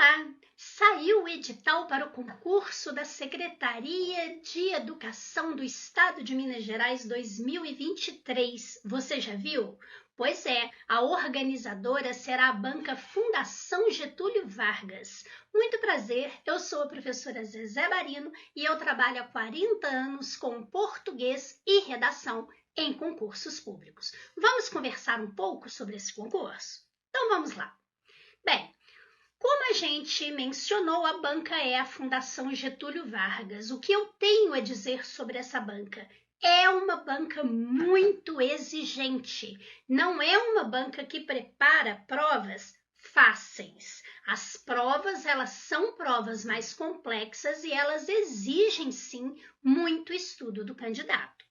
Olá! Saiu o edital para o concurso da Secretaria de Educação do Estado de Minas Gerais 2023. Você já viu? Pois é, a organizadora será a banca Fundação Getúlio Vargas. Muito prazer, eu sou a professora Zezé Barino e eu trabalho há 40 anos com português e redação em concursos públicos. Vamos conversar um pouco sobre esse concurso? Então vamos lá. Bem, como a gente mencionou, a banca é a Fundação Getúlio Vargas. O que eu tenho a dizer sobre essa banca? É uma banca muito exigente. Não é uma banca que prepara provas fáceis. As provas, elas são provas mais complexas e elas exigem, sim, muito estudo do candidato.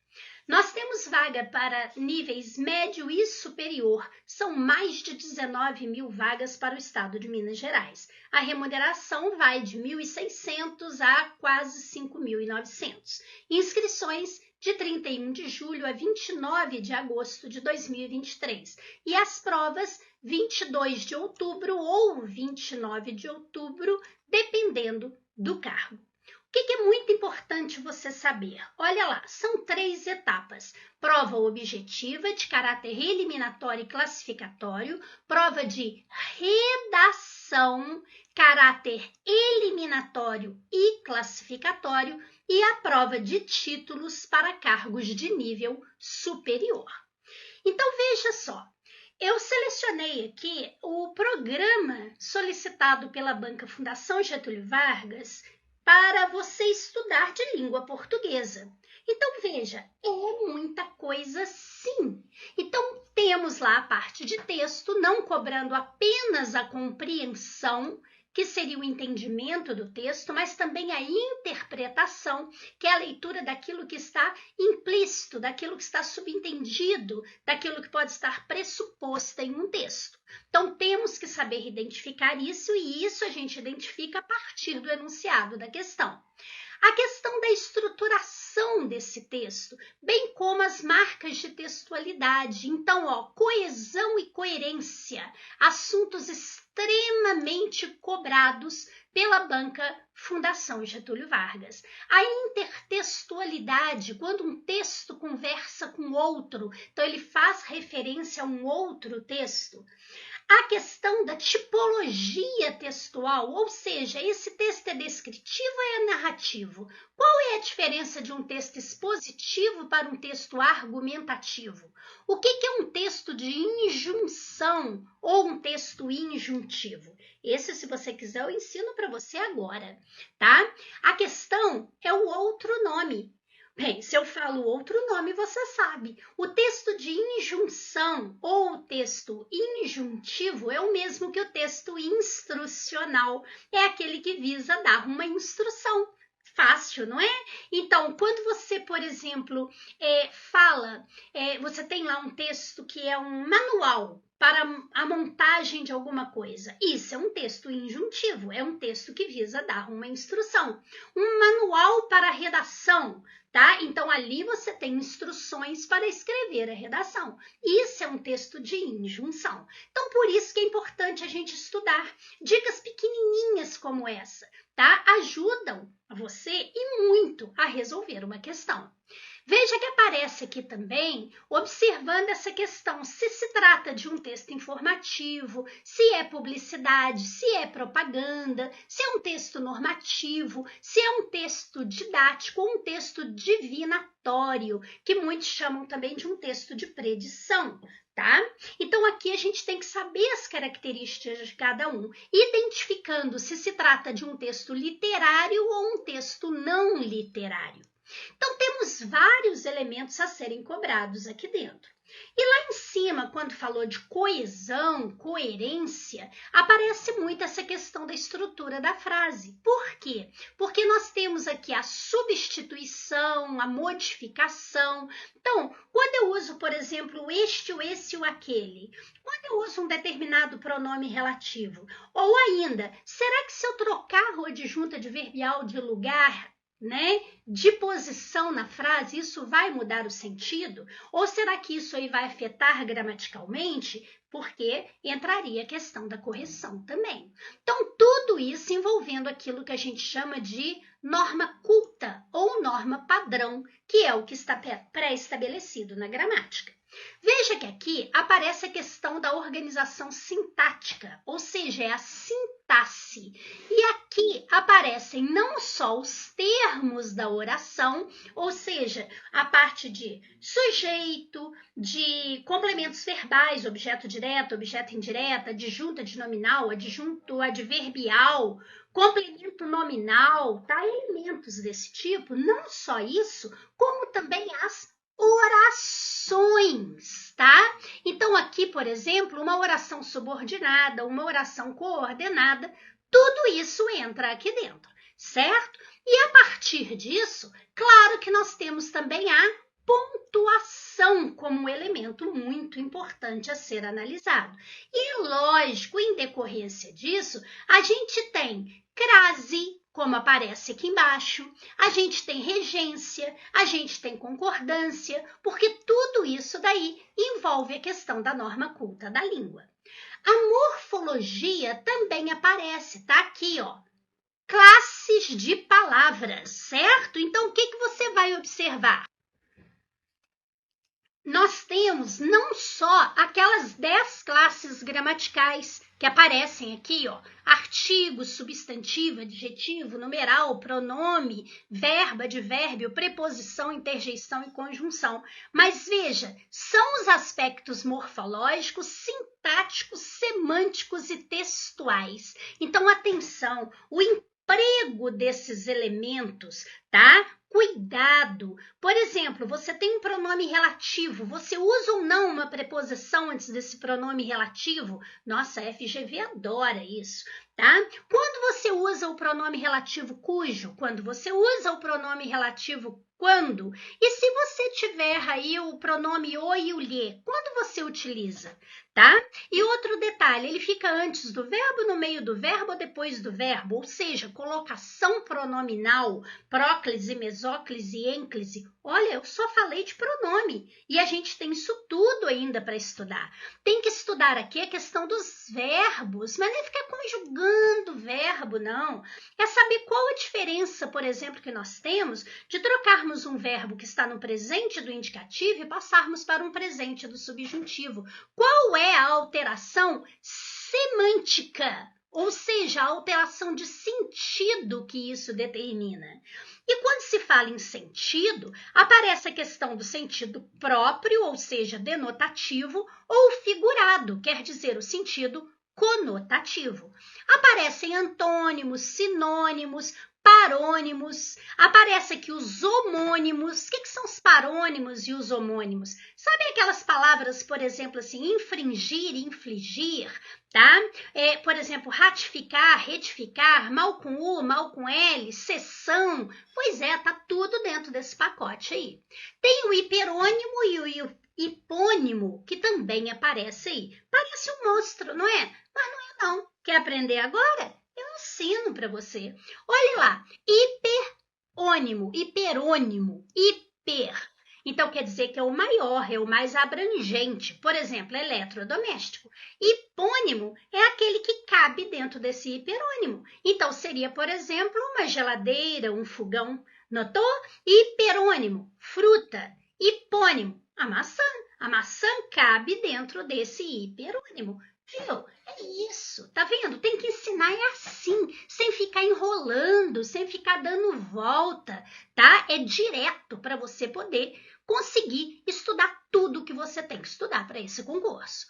Nós temos vaga para níveis médio e superior, são mais de 19 mil vagas para o estado de Minas Gerais. A remuneração vai de 1.600 a quase 5.900. Inscrições de 31 de julho a 29 de agosto de 2023. E as provas 22 de outubro ou 29 de outubro, dependendo do cargo. O que é muito importante você saber? Olha lá, são 3 etapas. Prova objetiva de caráter eliminatório e classificatório, prova de redação, caráter eliminatório e classificatório e a prova de títulos para cargos de nível superior. Então, veja só. Eu selecionei aqui o programa solicitado pela Banca Fundação Getúlio Vargas para você estudar de língua portuguesa. Então, veja, é muita coisa sim. Então, temos lá a parte de texto, não cobrando apenas a compreensão, que seria o entendimento do texto, mas também a interpretação, que é a leitura daquilo que está implícito, daquilo que está subentendido, daquilo que pode estar pressuposto em um texto. Então, temos que saber identificar isso, e isso a gente identifica a partir do enunciado da questão. A questão da estruturação desse texto, bem como as marcas de textualidade. Então, coesão e coerência, assuntos extremamente cobrados pela banca Fundação Getúlio Vargas. A intertextualidade, quando um texto conversa com outro, então ele faz referência a um outro texto. A questão da tipologia textual, ou seja, esse texto é descritivo ou é narrativo? Qual é a diferença de um texto expositivo para um texto argumentativo? O que é um texto de injunção ou um texto injuntivo? Esse, se você quiser, eu ensino para você agora, tá? A questão é o outro nome. Bem, se eu falo outro nome, você sabe. O texto de injunção ou o texto injuntivo é o mesmo que o texto instrucional. É aquele que visa dar uma instrução. Fácil, não é? Então, quando você, por exemplo, você tem lá um texto que é um manual para a montagem de alguma coisa. Isso é um texto injuntivo, é um texto que visa dar uma instrução. Um manual para a redação, tá? Então, ali você tem instruções para escrever a redação. Isso é um texto de injunção. Então, por isso que é importante a gente estudar dicas pequenininhas como essa, tá? Ajudam você e muito a resolver uma questão. Veja que aparece aqui também, observando essa questão, se trata de um texto informativo, se é publicidade, se é propaganda, se é um texto normativo, se é um texto didático ou um texto divinatório, que muitos chamam também de um texto de predição. Tá? Então, aqui a gente tem que saber as características de cada um, identificando se trata de um texto literário ou um texto não literário. Então, temos vários elementos a serem cobrados aqui dentro. E lá em cima, quando falou de coesão, coerência, aparece muito essa questão da estrutura da frase. Por quê? Porque nós temos aqui a substituição, a modificação. Então, quando eu uso, por exemplo, este, o esse, o aquele, quando eu uso um determinado pronome relativo, ou ainda, será que se eu trocar o adjunto adverbial de lugar, de posição na frase, isso vai mudar o sentido? Ou será que isso aí vai afetar gramaticalmente? Porque entraria a questão da correção também. Então, tudo tudo isso envolvendo aquilo que a gente chama de norma culta ou norma padrão, que é o que está pré-estabelecido na gramática. Veja que aqui aparece a questão da organização sintática, ou seja, é a sintaxe. E aqui aparecem não só os termos da oração, ou seja, a parte de sujeito, de complementos verbais, objeto direto, objeto indireto, adjunto, adnominal, adjunto adverbial, complemento nominal, tá? Elementos desse tipo, não só isso, como também as orações, tá? Então, aqui, por exemplo, uma oração subordinada, uma oração coordenada, tudo isso entra aqui dentro, certo? E a partir disso, claro que nós temos também a pontuação como um elemento muito importante a ser analisado. E, lógico, em decorrência disso, a gente tem crase, como aparece aqui embaixo, a gente tem regência, a gente tem concordância, porque tudo isso daí envolve a questão da norma culta da língua. A morfologia também aparece, tá aqui, ó. Classes de palavras, certo? Então, o que você vai observar? Nós temos não só aquelas 10 classes gramaticais que aparecem aqui, ó, artigo, substantivo, adjetivo, numeral, pronome, verbo, advérbio, preposição, interjeição e conjunção. Mas veja, são os aspectos morfológicos, sintáticos, semânticos e textuais. Então, atenção, o emprego desses elementos, tá? Cuidado. Por exemplo, você tem um pronome relativo, você usa ou não uma preposição antes desse pronome relativo? Nossa, a FGV adora isso, tá? Quando você usa o pronome relativo cujo, quando você usa o pronome relativo quando, e se você tiver aí o pronome o e o lhe, quando você utiliza, tá? E outro detalhe, ele fica antes do verbo, no meio do verbo ou depois do verbo, ou seja, colocação pronominal, próclise, mesóclise, ênclise. Olha, eu só falei de pronome e a gente tem isso tudo ainda para estudar. Tem que estudar aqui a questão dos verbos, mas não é ficar conjugando verbo, não. É saber qual a diferença, por exemplo, que nós temos de trocarmos um verbo que está no presente do indicativo e passarmos para um presente do subjuntivo. Qual é a alteração semântica? Ou seja, a alteração de sentido que isso determina. E quando se fala em sentido, aparece a questão do sentido próprio, ou seja, denotativo, ou figurado, quer dizer, o sentido conotativo. Aparecem antônimos, sinônimos, parônimos, aparece aqui os homônimos. O que são os parônimos e os homônimos? Sabem aquelas palavras, por exemplo, assim, infringir, infligir, tá? Por exemplo, ratificar, retificar, mal com U, mal com L, sessão. Pois é, tá tudo dentro desse pacote aí. Tem o hiperônimo e o hipônimo, que também aparece aí. Parece um monstro, não é? Mas não é não. Quer aprender agora? Eu ensino para você. Olha lá, hiperônimo, hiperônimo, hiper. Então, quer dizer que é o maior, é o mais abrangente. Por exemplo, eletrodoméstico. Hipônimo é aquele que cabe dentro desse hiperônimo. Então, seria, por exemplo, uma geladeira, um fogão. Notou? Hiperônimo, fruta. Hipônimo, a maçã. A maçã cabe dentro desse hiperônimo. Viu? É isso, tá vendo? Tem que ensinar assim, sem ficar enrolando, sem ficar dando volta, tá? É direto para você poder conseguir estudar tudo que você tem que estudar para esse concurso.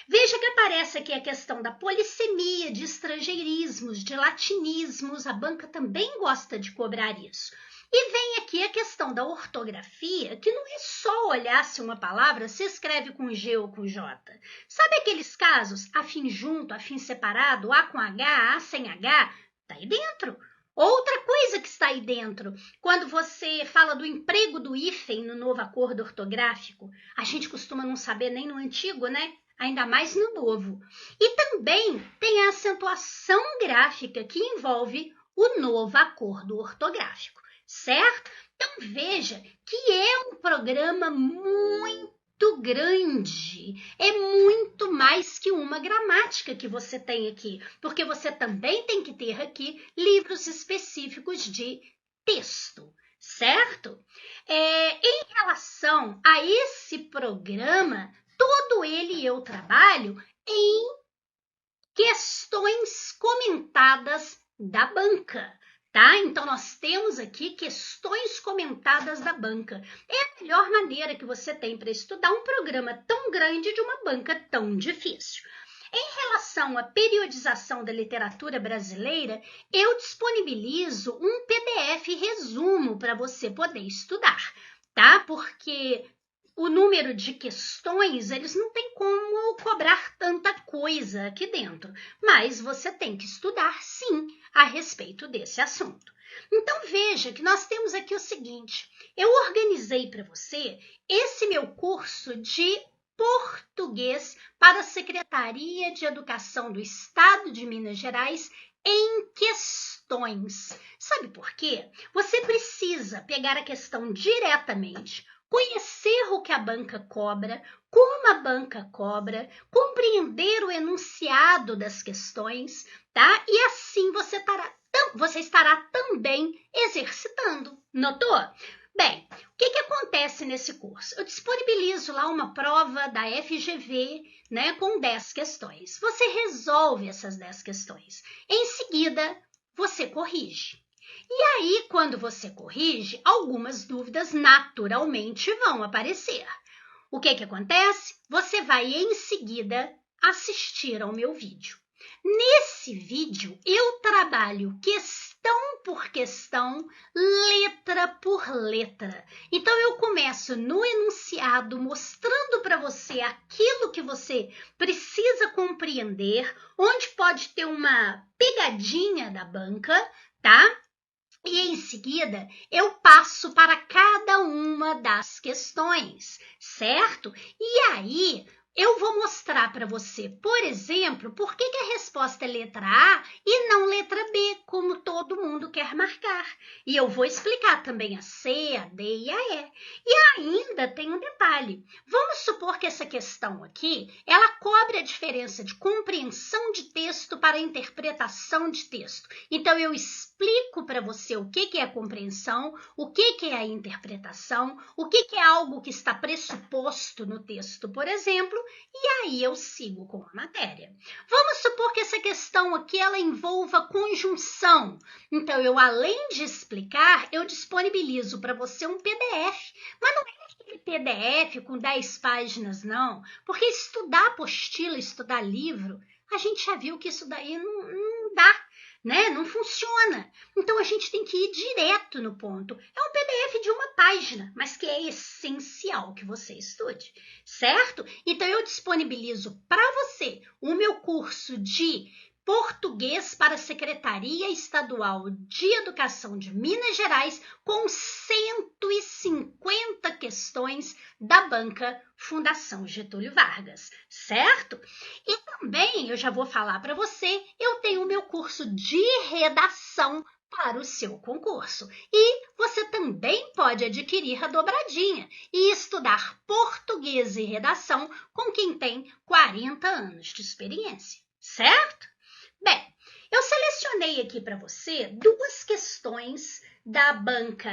Veja que aparece aqui a questão da polissemia, de estrangeirismos, de latinismos, a banca também gosta de cobrar isso. E vem aqui a questão da ortografia, que não é só olhar se uma palavra se escreve com G ou com J. Sabe aqueles casos, afim junto, afim separado, A com H, A sem H? Está aí dentro. Outra coisa que está aí dentro, quando você fala do emprego do hífen no novo acordo ortográfico, a gente costuma não saber nem no antigo, né? Ainda mais no novo. E também tem a acentuação gráfica que envolve o novo acordo ortográfico. Certo? Então veja que é um programa muito grande. É muito mais que uma gramática que você tem aqui, porque você também tem que ter aqui livros específicos de texto, certo? Em relação a esse programa, todo ele eu trabalho em questões comentadas da banca. Tá? Então, nós temos aqui questões comentadas da banca. É a melhor maneira que você tem para estudar um programa tão grande de uma banca tão difícil. Em relação à periodização da literatura brasileira, eu disponibilizo um PDF resumo para você poder estudar, tá? Porque o número de questões, eles não têm como cobrar tanta coisa aqui dentro, mas você tem que estudar, sim, a respeito desse assunto. Então, veja que nós temos aqui o seguinte, eu organizei para você esse meu curso de português para a Secretaria de Educação do Estado de Minas Gerais em questões. Sabe por quê? Você precisa pegar a questão diretamente, conhecer o que a banca cobra, como a banca cobra, compreender o enunciado das questões, tá? E assim você estará também exercitando. Notou? Bem, o que acontece nesse curso? Eu disponibilizo lá uma prova da FGV, né, com 10 questões. Você resolve essas 10 questões. Em seguida, você corrige. E aí, quando você corrige, algumas dúvidas naturalmente vão aparecer. O que acontece? Você vai, em seguida, assistir ao meu vídeo. Nesse vídeo, eu trabalho questão por questão, letra por letra. Então, eu começo no enunciado, mostrando para você aquilo que você precisa compreender, onde pode ter uma pegadinha da banca, tá? E em seguida, eu passo para cada uma das questões, certo? E aí, eu vou mostrar para você, por exemplo, por que a resposta é letra A e não letra B, como todo mundo quer marcar. E eu vou explicar também a C, a D e a E. E ainda tem um detalhe. Vamos supor que essa questão aqui, ela cobre a diferença de compreensão de texto para interpretação de texto. Então, eu explico para você o que é a compreensão, o que é a interpretação, o que é algo que está pressuposto no texto, por exemplo, e aí eu sigo com a matéria. Vamos supor que essa questão aqui ela envolva conjunção. Então, eu além de explicar, eu disponibilizo para você um PDF. Mas não é aquele PDF com 10 páginas, não. Porque estudar apostila, estudar livro, a gente já viu que isso daí não dá. Né? Não funciona. Então, a gente tem que ir direto no ponto. É um PDF de uma página, mas que é essencial que você estude, certo? Então, eu disponibilizo para você o meu curso de Português para a Secretaria Estadual de Educação de Minas Gerais com 150 questões da banca Fundação Getúlio Vargas, certo? E também, eu já vou falar para você, eu tenho o meu curso de redação para o seu concurso. E você também pode adquirir a dobradinha e estudar português e redação com quem tem 40 anos de experiência, certo? Bem, eu selecionei aqui para você 2 questões da banca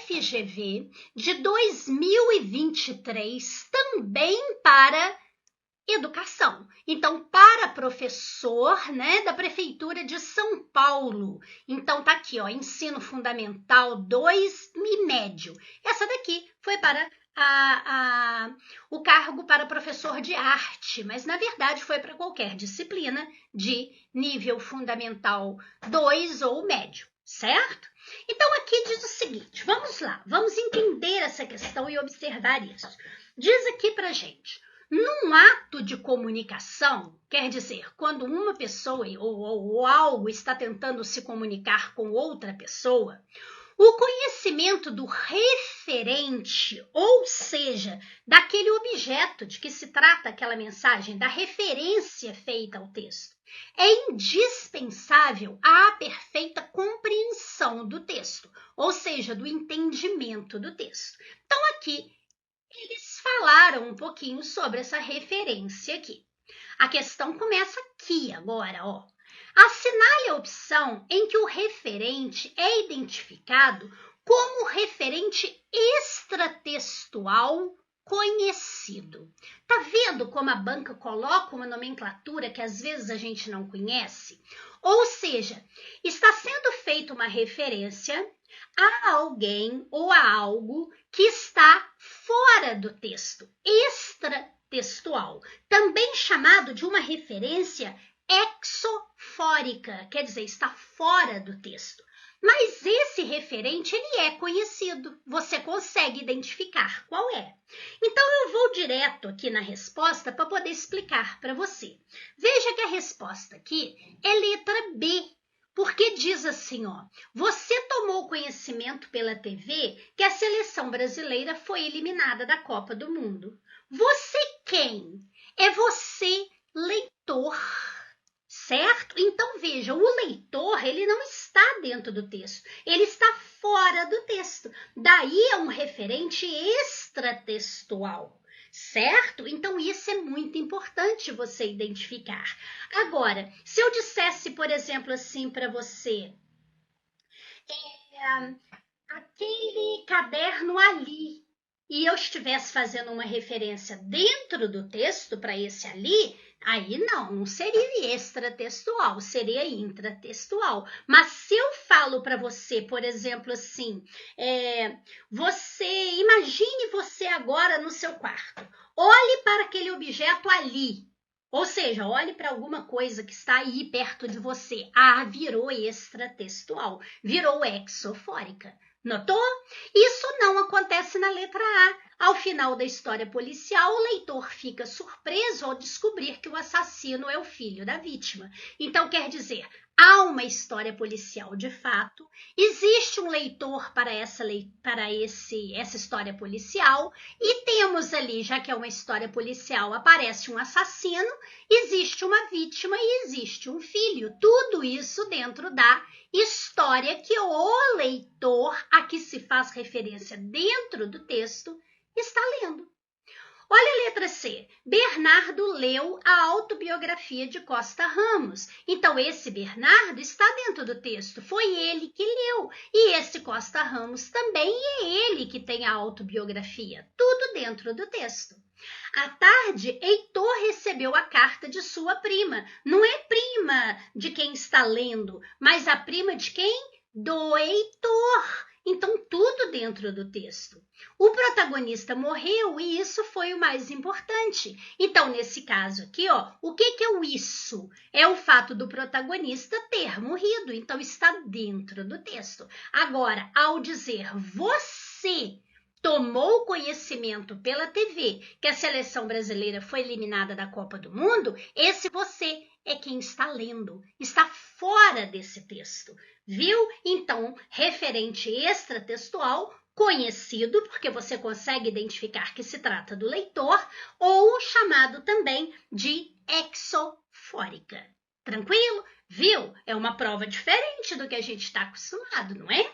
FGV de 2023, também para educação. Então, para professor, né, da Prefeitura de São Paulo. Então, tá aqui, ó, ensino fundamental 2 e médio. Essa daqui foi para o cargo para professor de arte, mas na verdade foi para qualquer disciplina de nível fundamental 2 ou médio, certo? Então aqui diz o seguinte, vamos lá, vamos entender essa questão e observar isso. Diz aqui pra gente, num ato de comunicação, quer dizer, quando uma pessoa ou algo está tentando se comunicar com outra pessoa, o conhecimento do referente, ou seja, daquele objeto de que se trata aquela mensagem, da referência feita ao texto, é indispensável à perfeita compreensão do texto, ou seja, do entendimento do texto. Então, aqui, eles falaram um pouquinho sobre essa referência aqui. A questão começa aqui agora, ó. Assinale a opção em que o referente é identificado como referente extratextual conhecido. Tá vendo como a banca coloca uma nomenclatura que às vezes a gente não conhece? Ou seja, está sendo feita uma referência a alguém ou a algo que está fora do texto, extratextual, também chamado de uma referência exofórica, quer dizer, está fora do texto. Mas esse referente, ele é conhecido, você consegue identificar qual é. Então, eu vou direto aqui na resposta para poder explicar para você. Veja que a resposta aqui é letra B, porque diz assim, ó, você tomou conhecimento pela TV que a seleção brasileira foi eliminada da Copa do Mundo. Você quem? É você, leitor. Certo? Então, veja, o leitor, ele não está dentro do texto, ele está fora do texto. Daí é um referente extratextual, certo? Então, isso é muito importante você identificar. Agora, se eu dissesse, por exemplo, assim para você, aquele caderno ali, e eu estivesse fazendo uma referência dentro do texto para esse ali, aí não seria extratextual, seria intratextual. Mas se eu falo para você, por exemplo, assim, imagine você agora no seu quarto, olhe para aquele objeto ali, ou seja, olhe para alguma coisa que está aí perto de você. Ah, virou extratextual, virou exofórica. Notou? Isso não acontece na letra A. Ao final da história policial, o leitor fica surpreso ao descobrir que o assassino é o filho da vítima. Então, quer dizer, há uma história policial de fato, existe um leitor para essa história policial, e temos ali, já que é uma história policial, aparece um assassino, existe uma vítima e existe um filho. Tudo isso dentro da história que o leitor, a que se faz referência dentro do texto, está lendo. Olha a letra C. Bernardo leu a autobiografia de Costa Ramos. Então, esse Bernardo está dentro do texto. Foi ele que leu. E esse Costa Ramos também é ele que tem a autobiografia. Tudo dentro do texto. À tarde, Heitor recebeu a carta de sua prima. Não é prima de quem está lendo, mas a prima de quem? Do Heitor. Então, tudo dentro do texto. O protagonista morreu e isso foi o mais importante. Então, nesse caso aqui, ó, o que é o isso? É o fato do protagonista ter morrido. Então, está dentro do texto. Agora, ao dizer você tomou conhecimento pela TV que a seleção brasileira foi eliminada da Copa do Mundo, esse você é quem está lendo, está fora desse texto, viu? Então, referente extratextual, conhecido, porque você consegue identificar que se trata do leitor, ou chamado também de exofórica. Tranquilo? Viu? É uma prova diferente do que a gente está acostumado, não é?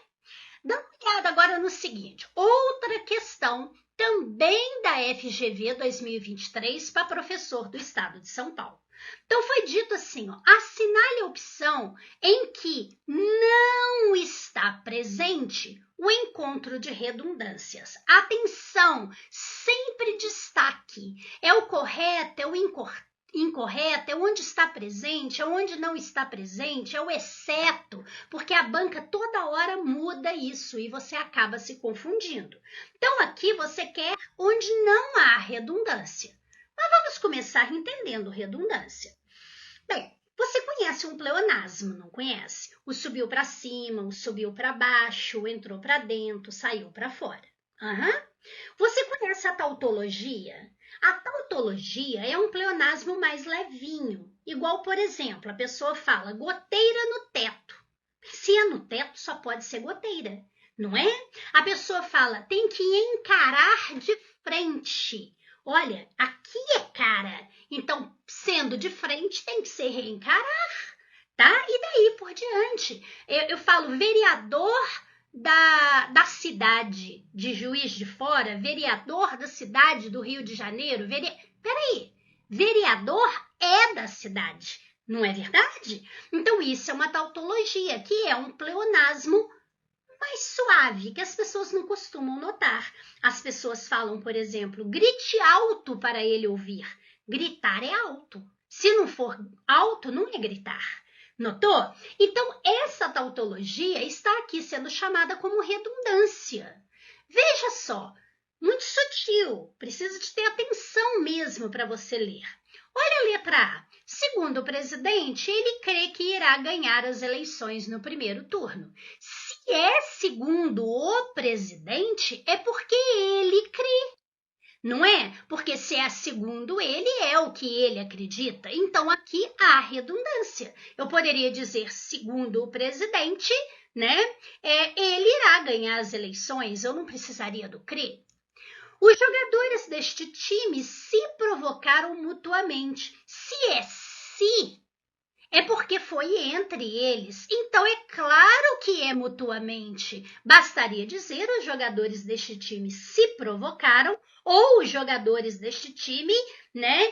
Dá uma olhada agora no seguinte, outra questão também da FGV 2023 para professor do estado de São Paulo. Então foi dito assim, ó, assinale a opção em que não está presente o encontro de redundâncias. Atenção, sempre destaque, é o correto, é o incorreto, é onde está presente, é onde não está presente, é o exceto, porque a banca toda hora muda isso e você acaba se confundindo. Então, aqui você quer onde não há redundância. Mas vamos começar entendendo redundância. Bem, você conhece um pleonasmo, não conhece? O subiu para cima, o subiu para baixo, o entrou para dentro, saiu para fora. Você conhece a tautologia? A tautologia é um pleonasmo mais levinho, igual, por exemplo, a pessoa fala goteira no teto. Se é no teto, só pode ser goteira, não é? A pessoa fala tem que encarar de frente. Olha, aqui é cara, então, sendo de frente, tem que ser reencarar, tá? E daí por diante. Eu falo vereador da cidade de Juiz de Fora, vereador da cidade do Rio de Janeiro, peraí, vereador é da cidade, não é verdade? Então isso é uma tautologia, que é um pleonasmo mais suave, que as pessoas não costumam notar. As pessoas falam, por exemplo, grite alto para ele ouvir. Gritar é alto. Se não for alto, não é gritar. Notou? Então, essa tautologia está aqui sendo chamada como redundância. Veja só, muito sutil, precisa de ter atenção mesmo para você ler. Olha a letra A. Segundo o presidente, ele crê que irá ganhar as eleições no primeiro turno. Se é segundo o presidente, é porque ele crê. Não é? Porque se é segundo ele, é o que ele acredita. Então, aqui há redundância. Eu poderia dizer, segundo o presidente, né? Ele irá ganhar as eleições. Eu não precisaria do crer. Os jogadores deste time se provocaram mutuamente. Se é porque foi entre eles. Então, é claro que é mutuamente. Bastaria dizer os jogadores deste time se provocaram ou os jogadores deste time, né,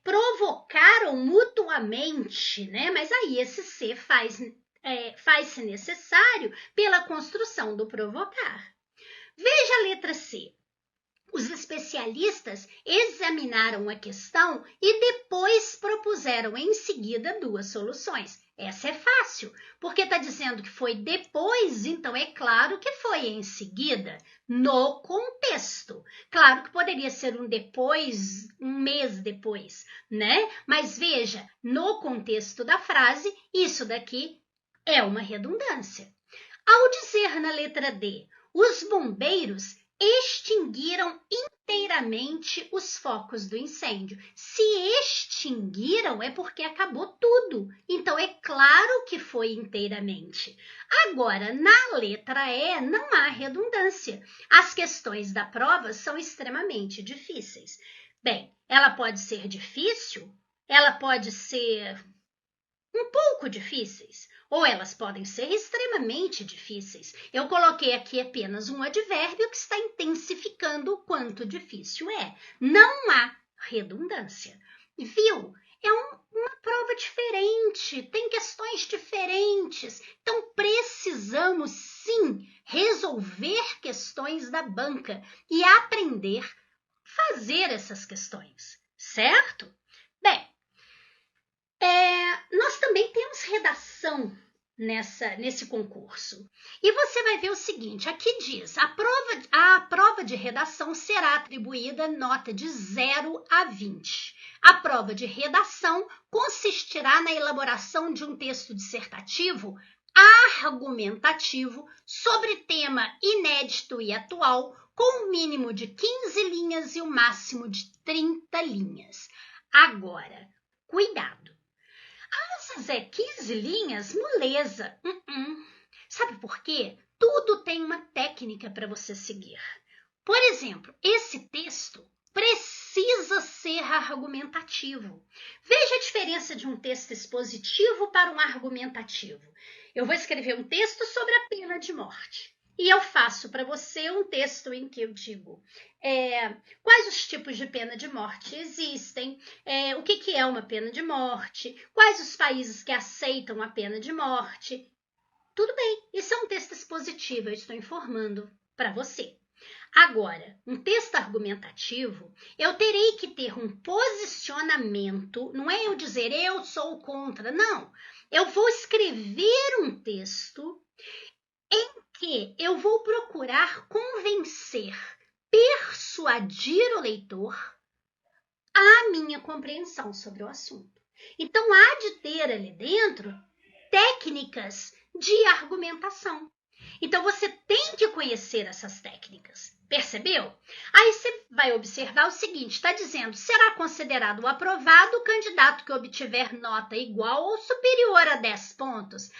provocaram mutuamente, né? Mas aí esse se faz-se necessário pela construção do provocar. Veja a letra C. Os especialistas examinaram a questão e depois propuseram em seguida duas soluções. Essa é fácil, porque está dizendo que foi depois, então é claro que foi em seguida, no contexto. Claro que poderia ser um depois, um mês depois, né? Mas veja, no contexto da frase, isso daqui é uma redundância. Ao dizer na letra D, os bombeiros extinguiram inteiramente os focos do incêndio. Se extinguiram é porque acabou tudo. Então é claro que foi inteiramente. Agora, na letra E não há redundância. As questões da prova são extremamente difíceis. Bem, ela pode ser difícil, ela pode ser um pouco difíceis, ou elas podem ser extremamente difíceis. Eu coloquei aqui apenas um advérbio que está intensificando o quanto difícil é. Não há redundância. Viu? É uma prova diferente, tem questões diferentes. Então, precisamos sim resolver questões da banca e aprender a fazer essas questões, certo? Bem, nós também temos redação nesse concurso. E você vai ver o seguinte, aqui diz, a prova de redação será atribuída nota de 0 a 20. A prova de redação consistirá na elaboração de um texto dissertativo argumentativo sobre tema inédito e atual, com um mínimo de 15 linhas e um máximo de 30 linhas. Agora, cuidado! Essas 15 linhas, moleza. Sabe por quê? Tudo tem uma técnica para você seguir. Por exemplo, esse texto precisa ser argumentativo. Veja a diferença de um texto expositivo para um argumentativo. Eu vou escrever um texto sobre a pena de morte. E eu faço para você um texto em que eu digo quais os tipos de pena de morte existem, o que é uma pena de morte, quais os países que aceitam a pena de morte. Tudo bem, isso é um texto expositivo, eu estou informando para você. Agora, um texto argumentativo, eu terei que ter um posicionamento, não é eu dizer eu sou contra, não. Eu vou escrever um texto em que eu vou procurar convencer, persuadir o leitor à minha compreensão sobre o assunto. Então, há de ter ali dentro técnicas de argumentação. Então, você tem que conhecer essas técnicas. Percebeu? Aí você vai observar o seguinte, está dizendo, será considerado aprovado o candidato que obtiver nota igual ou superior a 10 pontos.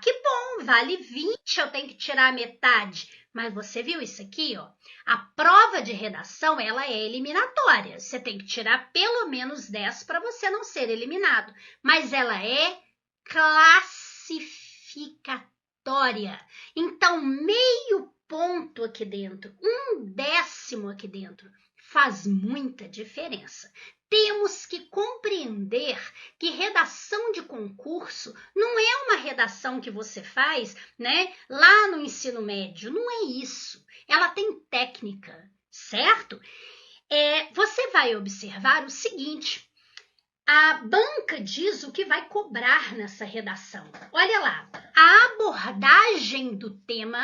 Que bom, vale 20, eu tenho que tirar a metade. Mas você viu isso aqui, ó? A prova de redação, ela é eliminatória. Você tem que tirar pelo menos 10 para você não ser eliminado. Mas ela é classificatória. oratória. Então, meio ponto aqui dentro, 1/10 aqui dentro, faz muita diferença. Temos que compreender que redação de concurso não é uma redação que você faz, né, lá no ensino médio. Não é isso. Ela tem técnica, certo? Você vai observar o seguinte: a banca diz o que vai cobrar nessa redação. Olha lá, a abordagem do tema.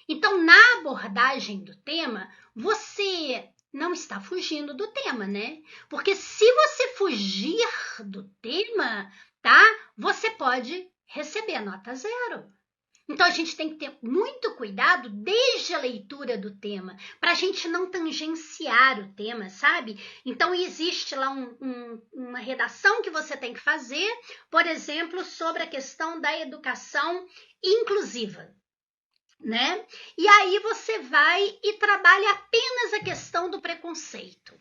Então, na abordagem do tema, você não está fugindo do tema, né? Porque se você fugir do tema, tá? Você pode receber nota 0. Então, a gente tem que ter muito cuidado desde a leitura do tema, para a gente não tangenciar o tema, sabe? Então, existe lá uma redação que você tem que fazer, por exemplo, sobre a questão da educação inclusiva, né? E aí você vai e trabalha apenas a questão do preconceito.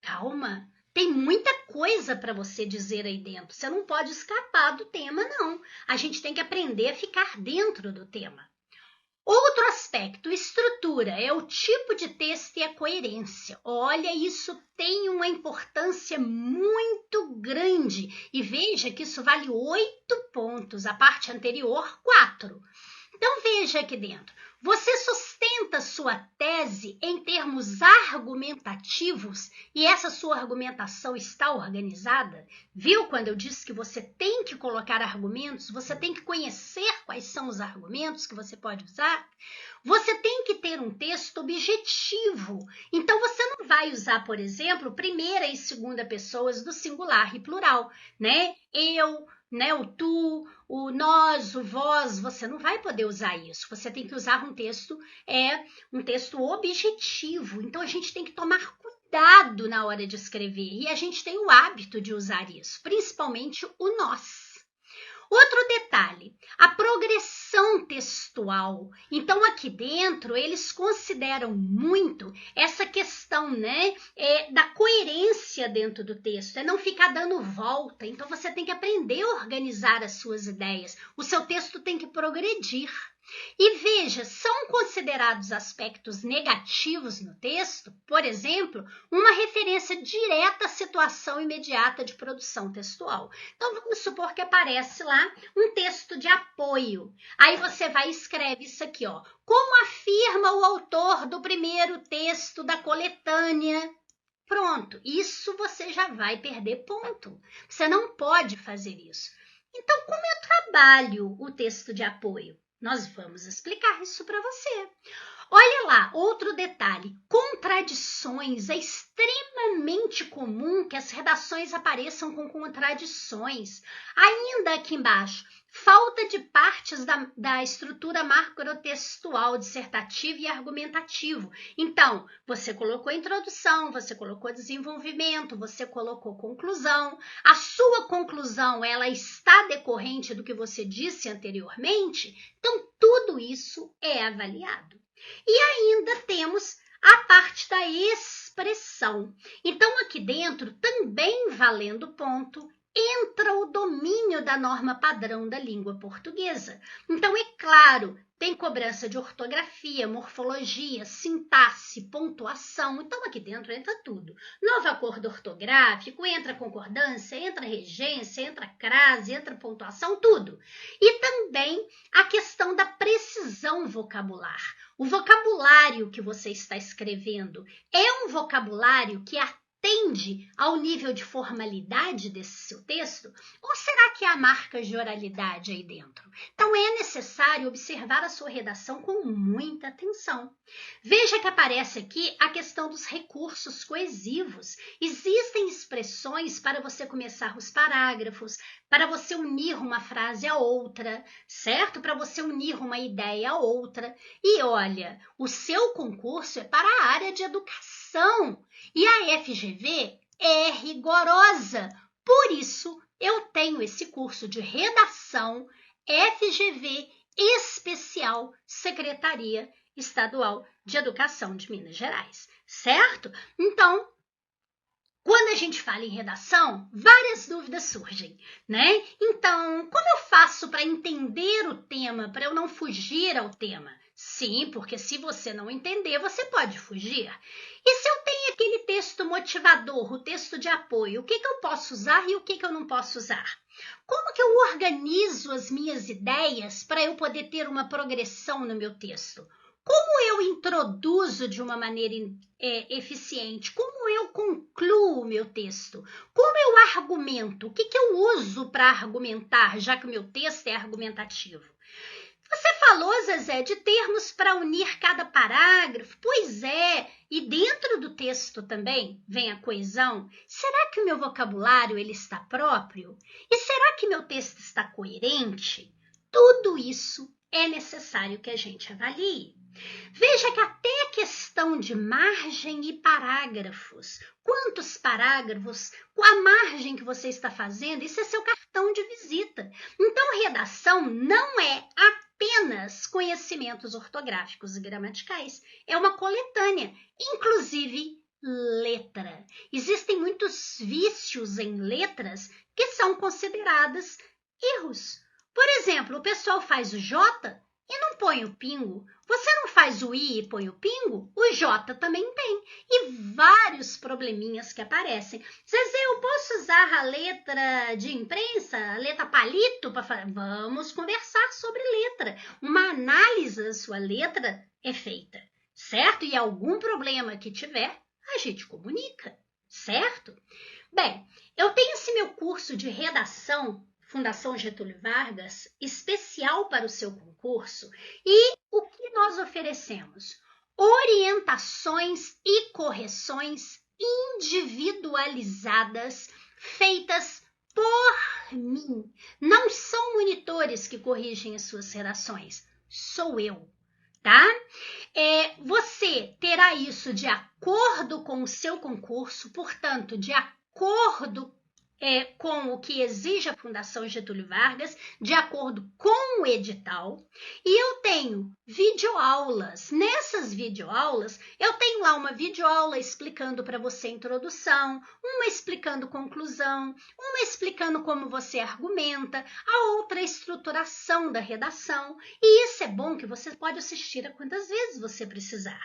Calma, tem muita coisa para você dizer aí dentro. Você não pode escapar do tema, não. A gente tem que aprender a ficar dentro do tema. Outro aspecto, estrutura, é o tipo de texto e a coerência. Olha, isso tem uma importância muito grande. E veja que isso vale 8 pontos, a parte anterior, 4. Então, veja aqui dentro. Você sustenta sua tese em termos argumentativos e essa sua argumentação está organizada? Viu quando eu disse que você tem que colocar argumentos? Você tem que conhecer quais são os argumentos que você pode usar? Você tem que ter um texto objetivo. Então, você não vai usar, por exemplo, primeira e segunda pessoas do singular e plural, né? Eu, né, o tu, o nós, o vós, você não vai poder usar isso. Você tem que usar um texto objetivo. Então, a gente tem que tomar cuidado na hora de escrever. E a gente tem o hábito de usar isso, principalmente o nós. Outro detalhe, a progressão textual. Então, aqui dentro, eles consideram muito essa questão, né, da coerência dentro do texto, é não ficar dando volta. Então, você tem que aprender a organizar as suas ideias. O seu texto tem que progredir. E veja, são considerados aspectos negativos no texto, por exemplo, uma referência direta à situação imediata de produção textual. Então, vamos supor que aparece lá um texto de apoio. Aí você vai e escreve isso aqui, ó. Como afirma o autor do primeiro texto da coletânea? Pronto, isso você já vai perder ponto. Você não pode fazer isso. Então, como eu trabalho o texto de apoio? Nós vamos explicar isso para você. Olha lá, outro detalhe, contradições. É extremamente comum que as redações apareçam com contradições. Ainda aqui embaixo, falta de partes da estrutura macrotextual, dissertativa e argumentativo. Então, você colocou introdução, você colocou desenvolvimento, você colocou conclusão. A sua conclusão, ela está decorrente do que você disse anteriormente? Então, tudo isso é avaliado. E ainda temos a parte da expressão. Então, aqui dentro, também valendo ponto, entra o domínio da norma padrão da língua portuguesa. Então, é claro, tem cobrança de ortografia, morfologia, sintaxe, pontuação. Então, aqui dentro entra tudo. Novo acordo ortográfico, entra concordância, entra regência, entra crase, entra pontuação, tudo. E também a questão da precisão vocabular. O vocabulário que você está escrevendo é um vocabulário que atende ao nível de formalidade desse seu texto? Ou será que há marcas de oralidade aí dentro? Então, é necessário observar a sua redação com muita atenção. Veja que aparece aqui a questão dos recursos coesivos. Existem expressões para você começar os parágrafos, para você unir uma frase a outra, certo? Para você unir uma ideia a outra. E olha, o seu concurso é para a área de educação. E a FGV é rigorosa. Por isso, eu tenho esse curso de redação FGV especial Secretaria Estadual de Educação de Minas Gerais, certo? Então, Quando a gente fala em redação, várias dúvidas surgem, né? Então, como eu faço para entender o tema, para eu não fugir ao tema? Sim, porque se você não entender, você pode fugir. E se eu tenho aquele texto motivador, o texto de apoio, o que eu posso usar e o que eu não posso usar? Como que eu organizo as minhas ideias para eu poder ter uma progressão no meu texto? Como eu introduzo de uma maneira eficiente? Como eu concluo o meu texto? Como eu argumento? O que eu uso para argumentar, já que o meu texto é argumentativo? Você falou, Zezé, de termos para unir cada parágrafo. Pois é, e dentro do texto também vem a coesão. Será que o meu vocabulário ele está próprio? E será que meu texto está coerente? Tudo isso é necessário que a gente avalie. Veja que até a questão de margem e parágrafos, quantos parágrafos, qual a margem que você está fazendo, isso é seu cartão de visita. Então, redação não é apenas conhecimentos ortográficos e gramaticais, é uma coletânea, inclusive letra. Existem muitos vícios em letras que são considerados erros. Por exemplo, o pessoal faz o J e não põe o pingo. Você não faz o I e põe o pingo? O J também tem. E vários probleminhas que aparecem. Zezé, eu posso usar a letra de imprensa, a letra palito para falar? Vamos conversar sobre letra. Uma análise da sua letra é feita, certo? E algum problema que tiver, a gente comunica, certo? Bem, eu tenho esse meu curso de redação Fundação Getúlio Vargas, especial para o seu concurso, e o que nós oferecemos? Orientações e correções individualizadas, feitas por mim. Não são monitores que corrigem as suas redações, sou eu, tá? Você terá isso de acordo com o seu concurso, portanto, de acordo com o que exige a Fundação Getúlio Vargas, de acordo com o edital, e eu tenho videoaulas. Nessas videoaulas, eu tenho lá uma videoaula explicando para você a introdução, uma explicando conclusão, uma explicando como você argumenta, a outra a estruturação da redação, e isso é bom que você pode assistir a quantas vezes você precisar.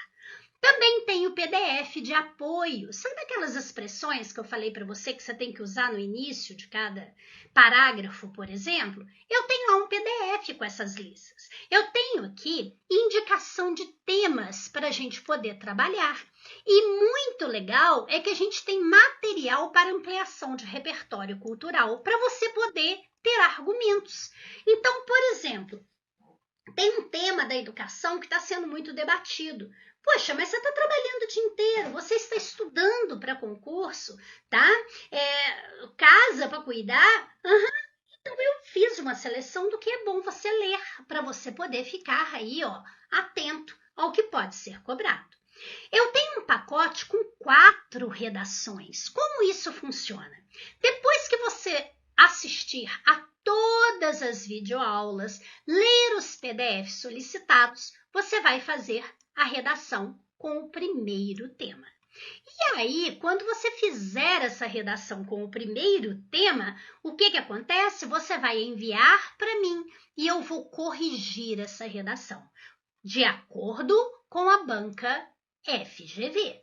Também tem o PDF de apoio. Sabe aquelas expressões que eu falei para você que você tem que usar no início de cada parágrafo, por exemplo? Eu tenho lá um PDF com essas listas. Eu tenho aqui indicação de temas para a gente poder trabalhar. E muito legal é que a gente tem material para ampliação de repertório cultural para você poder ter argumentos. Então, por exemplo, tem um tema da educação que está sendo muito debatido. Poxa, mas você está trabalhando o dia inteiro, você está estudando para concurso, tá? Casa para cuidar? Então, eu fiz uma seleção do que é bom você ler, para você poder ficar aí, ó, atento ao que pode ser cobrado. Eu tenho um pacote com 4 redações. Como isso funciona? Depois que você assistir a todas as videoaulas, ler os PDFs solicitados, você vai fazer a redação com o primeiro tema. E aí, quando você fizer essa redação com o primeiro tema, o que acontece? Você vai enviar para mim e eu vou corrigir essa redação de acordo com a banca FGV.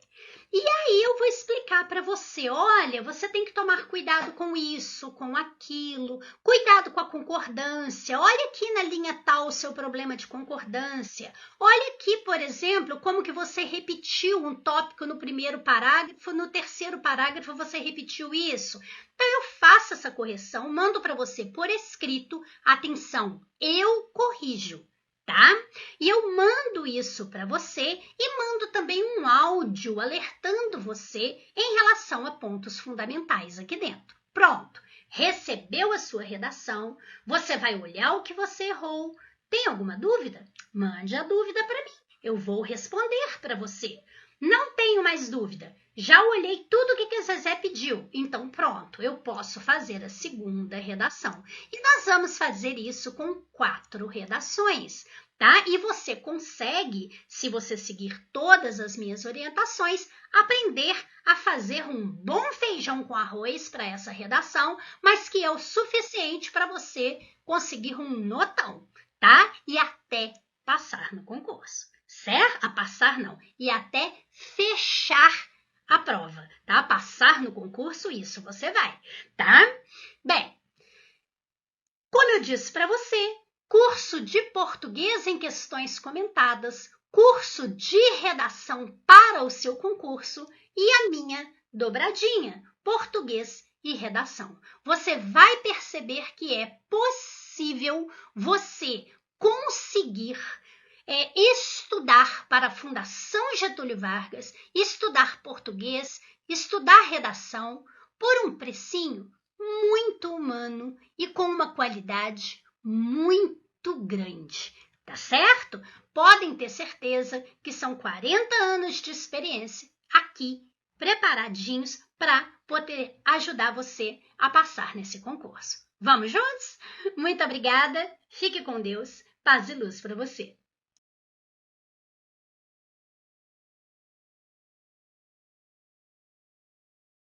E aí eu vou explicar para você, olha, você tem que tomar cuidado com isso, com aquilo, cuidado com a concordância, olha aqui na linha tal o seu problema de concordância, olha aqui, por exemplo, como que você repetiu um tópico no primeiro parágrafo, no terceiro parágrafo você repetiu isso. Então eu faço essa correção, mando para você por escrito, atenção, eu corrijo. Tá? E eu mando isso para você e mando também um áudio alertando você em relação a pontos fundamentais aqui dentro. Pronto, recebeu a sua redação, você vai olhar o que você errou. Tem alguma dúvida? Mande a dúvida para mim, eu vou responder para você. Não tenho mais dúvida, já olhei tudo o que a Zezé pediu, então pronto, eu posso fazer a segunda redação. E nós vamos fazer isso com 4 redações, tá? E você consegue, se você seguir todas as minhas orientações, aprender a fazer um bom feijão com arroz para essa redação, mas que é o suficiente para você conseguir um notão, tá? E até passar no concurso, certo? A passar não, e até fechar a prova, tá? Passar no concurso, isso você vai, tá? Bem, como eu disse para você, curso de português em questões comentadas, curso de redação para o seu concurso e a minha dobradinha, português e redação. Você vai perceber que é possível você conseguir estudar para a Fundação Getúlio Vargas, estudar português, estudar redação por um precinho muito humano e com uma qualidade muito grande, tá certo? Podem ter certeza que são 40 anos de experiência aqui, preparadinhos para poder ajudar você a passar nesse concurso. Vamos juntos? Muito obrigada, fique com Deus, paz e luz para você.